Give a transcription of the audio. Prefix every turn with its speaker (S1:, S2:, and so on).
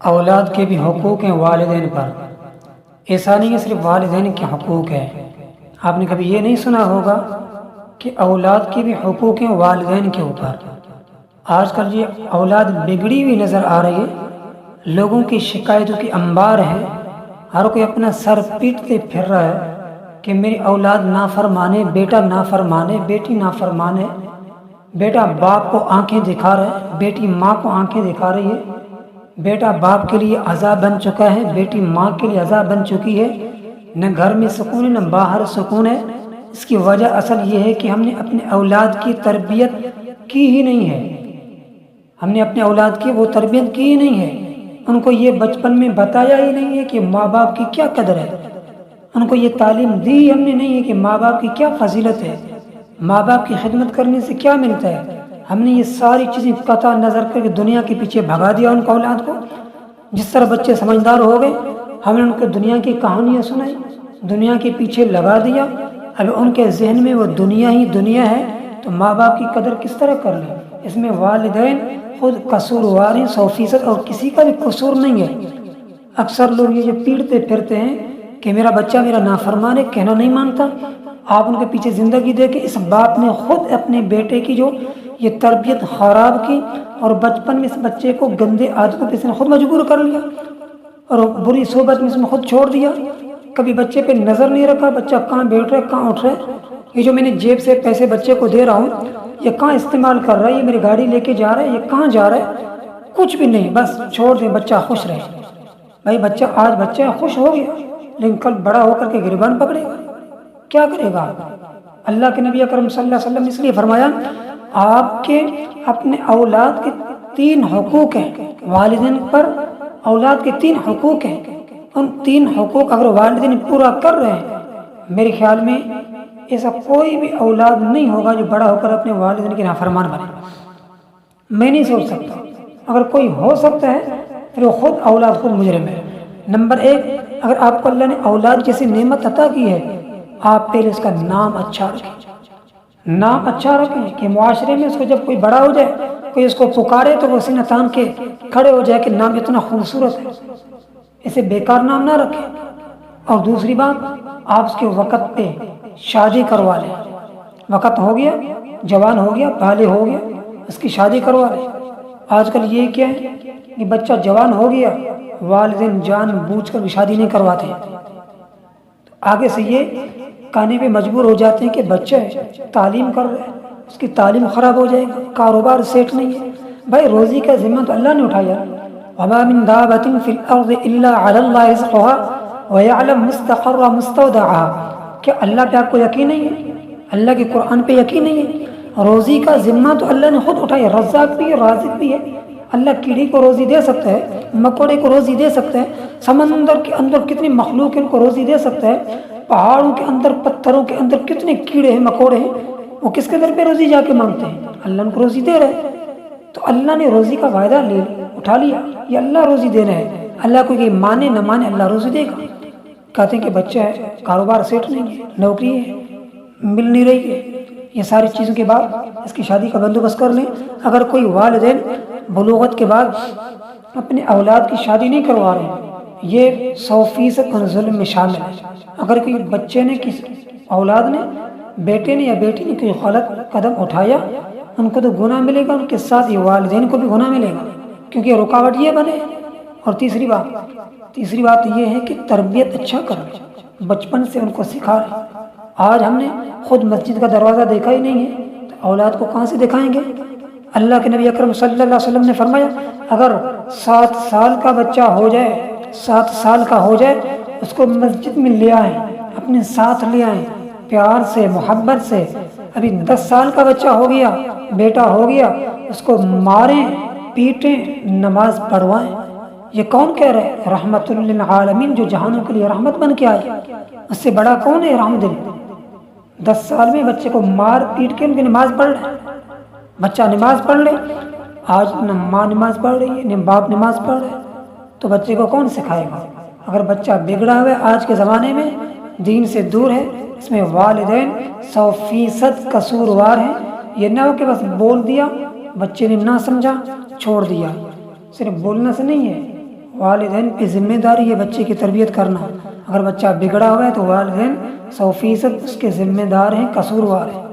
S1: اولاد کے بھی حقوق ہیں والدین پر۔ ایسا نہیں ہے صرف والدین کے حقوق ہیں۔ آپ نے کبھی یہ نہیں سنا ہوگا کہ اولاد کے بھی حقوق ہیں والدین کے اوپر۔ آج کل یہ اولاد بگڑی ہوئی نظر آ رہی ہے، لوگوں کی شکایتوں کی انبار ہے، ہر کوئی اپنا سر پیٹتے پھر رہا ہے کہ میری اولاد نافرمانے، بیٹا نافرمانے، بیٹی نافرمانے، بیٹا باپ کو آنکھیں دکھا رہا ہے، بیٹی ماں کو آنکھیں دکھا رہی ہے، بیٹا باپ کے لیے عذاب بن چکا ہے، بیٹی ماں کے لیے عذاب بن چکی ہے، نہ گھر میں سکون ہے نہ باہر سکون ہے۔ اس کی وجہ اصل یہ ہے کہ ہم نے اپنے اولاد کی تربیت کی ہی نہیں ہے، ہم نے اپنے اولاد کی وہ تربیت کی ہی نہیں ہے، ان کو یہ بچپن میں بتایا ہی نہیں ہے کہ ماں باپ کی کیا قدر ہے، ان کو یہ تعلیم دی ہم نے نہیں ہے کہ ماں باپ کی کیا فضیلت ہے، ماں باپ کی خدمت کرنے سے کیا ملتا ہے۔ ہم نے یہ ساری چیزیں قطع نظر کر کے دنیا کے پیچھے بھگا دیا ان کو، اولاد کو۔ جس طرح بچے سمجھدار ہو گئے، ہم نے ان کو دنیا کی کہانیاں سنائی، دنیا کے پیچھے لگا دیا۔ اب ان کے ذہن میں وہ دنیا ہی دنیا ہے، تو ماں باپ کی قدر کس طرح کر لیں؟ اس میں والدین خود قصوروار ہیں 100%، اور کسی کا بھی قصور نہیں ہے۔ اکثر لوگ یہ پیڑتے پھرتے ہیں کہ میرا بچہ میرا نافرمان ہے، کہنا نہیں مانتا۔ آپ ان کے پیچھے زندگی دیکھیں، اس باپ نے خود اپنے بیٹے کی جو یہ تربیت خراب کی، اور بچپن میں اس بچے کو گندے عادتوں پہ اس نے خود مجبور کر لیا، اور بری صحبت میں اس نے خود چھوڑ دیا۔ کبھی بچے پہ نظر نہیں رکھا، بچہ کہاں بیٹھ رہا ہے کہاں اٹھ رہا ہے، یہ جو میں نے جیب سے پیسے بچے کو دے رہا ہوں یہ کہاں استعمال کر رہا ہے، یہ میری گاڑی لے کے جا رہا ہے، یہ کہاں جا رہا ہے، کچھ بھی نہیں، بس چھوڑ دیں بچہ خوش رہے۔ بھائی بچہ آج بچہ خوش ہو گیا، لیکن کل بڑا ہو کر کے گریبان پکڑے گا، کیا کرے گا؟ اللہ کے نبی اکرم صلی اللہ علیہ وسلم نے اس لیے فرمایا آپ کے اپنے اولاد کے 3 حقوق ہیں، والدین پر اولاد کے 3 حقوق ہیں، ان 3 حقوق اگر والدین پورا کر رہے ہیں، میرے خیال میں ایسا کوئی بھی اولاد نہیں ہوگا جو بڑا ہو کر اپنے والدین کے نافرمان بنے۔ میں نہیں سوچ سکتا، اگر کوئی ہو سکتا ہے پھر وہ خود اولاد خود مجرم ہے۔ نمبر 1، اگر آپ کو اللہ نے اولاد جیسی نعمت عطا کی ہے، آپ پہلے اس کا نام اچھا رکھیں، نام اچھا رکھیں کہ معاشرے میں اس کو جب کوئی بڑا ہو جائے، کوئی اس کو پکارے تو وہ سینہ تان کے کھڑے ہو جائے کہ نام اتنا خوبصورت ہے، اسے بیکار نام نہ رکھیں۔ اور دوسری بات، آپ اس کے وقت پہ شادی کروا لیں، وقت ہو گیا، جوان ہو گیا، بالغ ہو گیا، اس کی شادی کروا لیں۔ آج کل یہ کیا ہے کہ بچہ جوان ہو گیا، والدین جان بوجھ کر شادی نہیں کرواتے، آگے سے یہ کہنے پہ مجبور ہو جاتے ہیں کہ بچہ تعلیم کر رہا ہے، اس کی تعلیم خراب ہو جائے گا، کاروبار سیٹ نہیں ہے۔ بھائی روزی کا ذمہ تو اللہ نے اٹھایا، وما من دابۃ فی الارض الا علی اللہ رزقها ویعلم مستقرها ومستودعها۔ کیا اللہ پہ آپ کو یقین نہیں ہے؟ اللہ کے قرآن پہ یقین نہیں ہے؟ روزی کا ذمہ تو اللہ نے خود اٹھایا، رزاق بھی ہے رازق بھی ہے۔ اللہ کیڑی کو روزی دے سکتا ہے، مکوڑے کو روزی دے سکتا ہے، سمندر کے اندر کتنی مخلوق ان کو روزی دے سکتا ہے، پہاڑوں کے اندر پتھروں کے اندر کتنے کیڑے ہیں مکوڑے ہیں، وہ کس کے در پہ روزی جا کے مانگتے ہیں؟ اللہ ان کو روزی دے رہے ہیں۔ تو اللہ نے روزی کا وعدہ اٹھا لیا، یہ اللہ روزی دے رہے ہیں، اللہ کو یہ مانے نہ مانے اللہ روزی دے گا۔ کہتے ہیں کہ بچہ ہے، کاروبار سیٹ نہیں ہے، نوکری ہے مل نہیں رہی ہے، یہ ساری چیزوں کے بعد اس کی شادی کا بندوبست کر لیں۔ اگر کوئی والدین بلوغت کے بعد اپنے اولاد کی شادی نہیں کروا رہے ہیں، یہ 100% ان ظلم میں شامل ہے۔ اگر کوئی بچے نے اولاد نے، بیٹے نے یا بیٹی نے کوئی غلط قدم اٹھایا، ان کو تو گناہ ملے گا، ان کے ساتھ یہ والدین کو بھی گناہ ملے گا، کیونکہ رکاوٹ یہ بنے۔ اور تیسری بات یہ ہے کہ تربیت اچھا کریں، بچپن سے ان کو سکھائیں۔ آج ہم نے خود مسجد کا دروازہ دیکھا ہی نہیں ہے، تو اولاد کو کہاں سے دکھائیں گے؟ اللہ کے نبی اکرم صلی اللہ علیہ وسلم نے فرمایا اگر 7 سال کا بچہ ہو جائے، 7 سال کا ہو جائے، اس کو مسجد میں لے آئیں، اپنے ساتھ لے آئیں، پیار سے محبت سے۔ ابھی 10 سال کا بچہ ہو گیا، بیٹا ہو گیا، اس کو ماریں پیٹیں، نماز پڑھوائیں۔ یہ کون کہہ رہے ہیں؟ رحمت للعالمین، جو جہانوں کے لیے رحمت بن کے آئی، اس سے بڑا کون ہے رحمت دل؟ 10 سال میں بچے کو مار پیٹ کے ان کی نماز پڑھ رہے ہیں، بچہ نماز پڑھ لے۔ آج نہ ماں نماز پڑھ رہی ہے نہ باپ نماز پڑھ رہے، تو بچے کو کون سکھائے گا؟ اگر بچہ بگڑا ہوا ہے آج کے زمانے میں، دین سے دور ہے، اس میں والدین 100% قصوروار ہیں۔ یہ نہ ہو کہ بس بول دیا، بچے نے نہ سمجھا چھوڑ دیا۔ صرف بولنا سے نہیں ہے، والدین کی ذمہ داری ہے بچے کی تربیت کرنا۔ اگر بچہ بگڑا ہوا ہے تو والدین 100% اس کے ذمہ دار ہیں، قصوروار ہیں۔